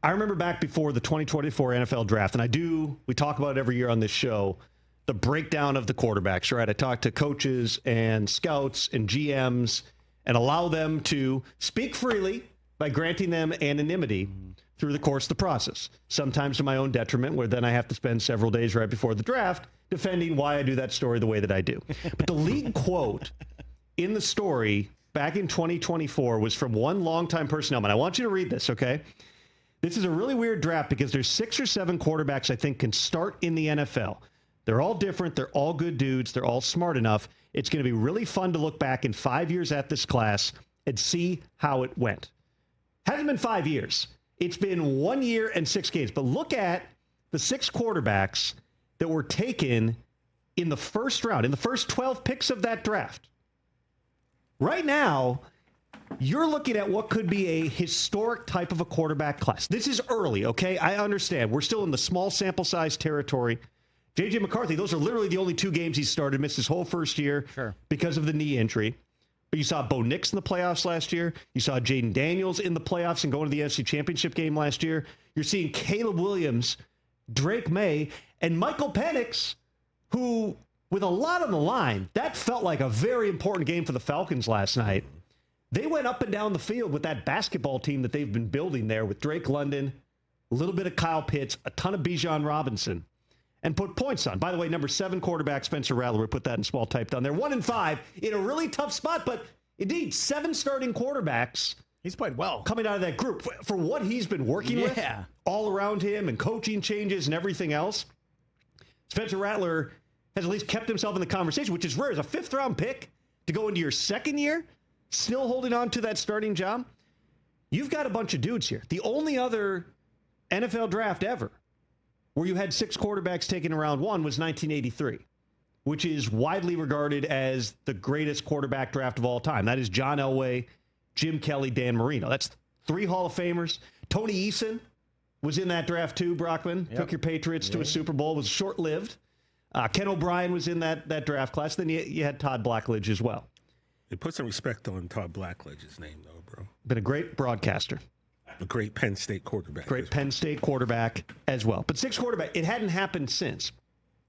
I remember back before the 2024 NFL draft, and we talk about it every year on this show, the breakdown of the quarterbacks, right? I talk to coaches and scouts and GMs and allow them to speak freely by granting them anonymity through the course of the process, sometimes to my own detriment, where then I have to spend several days right before the draft defending why I do that story the way that I do. But the league quote in the story back in 2024 was from one longtime personnel man. I want you to read this, okay? This is a really weird draft because there's 6 or 7 quarterbacks I think can start in the NFL. They're all different. They're all good dudes. They're all smart enough. It's going to be really fun to look back in 5 years at this class and see how it went. Hasn't been 5 years. It's been 1 year and 6 games. But look at the 6 quarterbacks that were taken in the first round, in the first 12 picks of that draft. Right now, you're looking at what could be a historic type of a quarterback class. This is early, okay? I understand. We're still in the small sample size territory. J.J. McCarthy, those are literally the only 2 games he started, missed his whole first year because of the knee injury. But you saw Bo Nix in the playoffs last year. You saw Jayden Daniels in the playoffs and going to the NFC Championship game last year. You're seeing Caleb Williams, Drake May, and Michael Penix, who, with a lot on the line, that felt like a very important game for the Falcons last night. They went up and down the field with that basketball team that they've been building there with Drake London, a little bit of Kyle Pitts, a ton of Bijan Robinson, and put points on. By the way, number 7 quarterback, Spencer Rattler, we put that in small type down there. 1-5 in a really tough spot, but indeed, 7 starting quarterbacks. He's played well. Coming out of that group. For what he's been working with all around him and coaching changes and everything else, Spencer Rattler has at least kept himself in the conversation, which is rare. As a 5th-round pick to go into your 2nd year, still holding on to that starting job. You've got a bunch of dudes here. The only other NFL draft ever where you had 6 quarterbacks taken in round 1 was 1983, which is widely regarded as the greatest quarterback draft of all time. That is John Elway, Jim Kelly, Dan Marino. That's 3 Hall of Famers. Tony Eason was in that draft too, Brockman. Took your Patriots to a Super Bowl. Was short-lived. Ken O'Brien was in that draft class. Then you had Todd Blackledge as well. They put some respect on Todd Blackledge's name, though, bro. Been a great broadcaster. A great Penn State quarterback. Great Penn State quarterback as well. But 6 quarterback, it hadn't happened since.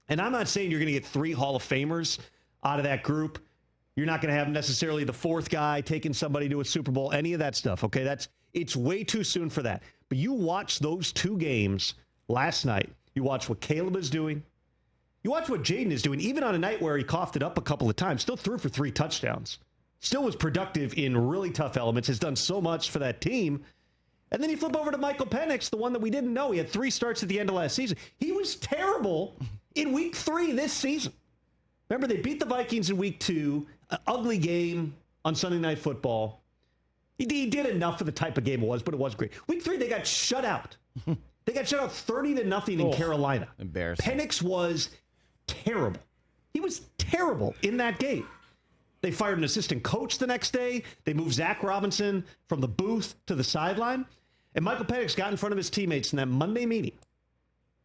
And I'm not saying you're going to get 3 Hall of Famers out of that group. You're not going to have necessarily the 4th guy taking somebody to a Super Bowl, any of that stuff, okay? It's way too soon for that. But you watch those 2 games last night. You watch what Caleb is doing. You watch what Jayden is doing, even on a night where he coughed it up a couple of times, still threw for 3 touchdowns. Still was productive in really tough elements, has done so much for that team. And then you flip over to Michael Penix, the one that we didn't know. He had 3 starts at the end of last season. He was terrible in week 3 this season. Remember, they beat the Vikings in week 2, an ugly game on Sunday Night Football. He did enough for the type of game it was, but it was great. Week 3, they got shut out. They got shut out 30-0 in Carolina. Embarrassing. Penix was terrible. He was terrible in that game. They fired an assistant coach the next day. They moved Zach Robinson from the booth to the sideline. And Michael Penix got in front of his teammates in that Monday meeting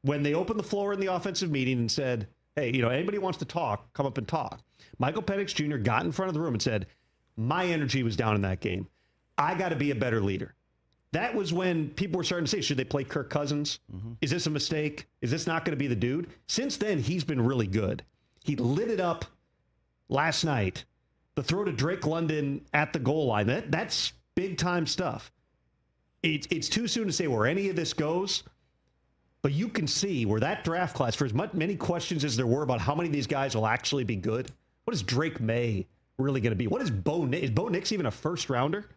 when they opened the floor in the offensive meeting and said, hey, anybody wants to talk, come up and talk. Michael Penix Jr. got in front of the room and said, my energy was down in that game. I got to be a better leader. That was when people were starting to say, should they play Kirk Cousins? Is this a mistake? Is this not going to be the dude? Since then, he's been really good. He lit it up last night. The throw to Drake London at the goal line, that's big-time stuff. It's too soon to say where any of this goes, but you can see where that draft class, for as many questions as there were about how many of these guys will actually be good, what is Drake May really going to be? What is Bo Nix? Is Bo Nix even a first-rounder?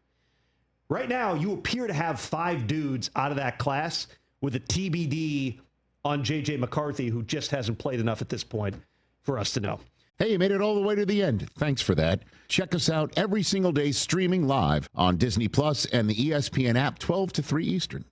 Right now, you appear to have 5 dudes out of that class with a TBD on J.J. McCarthy, who just hasn't played enough at this point for us to know. Hey, you made it all the way to the end. Thanks for that. Check us out every single day streaming live on Disney Plus and the ESPN app 12 to 3 Eastern.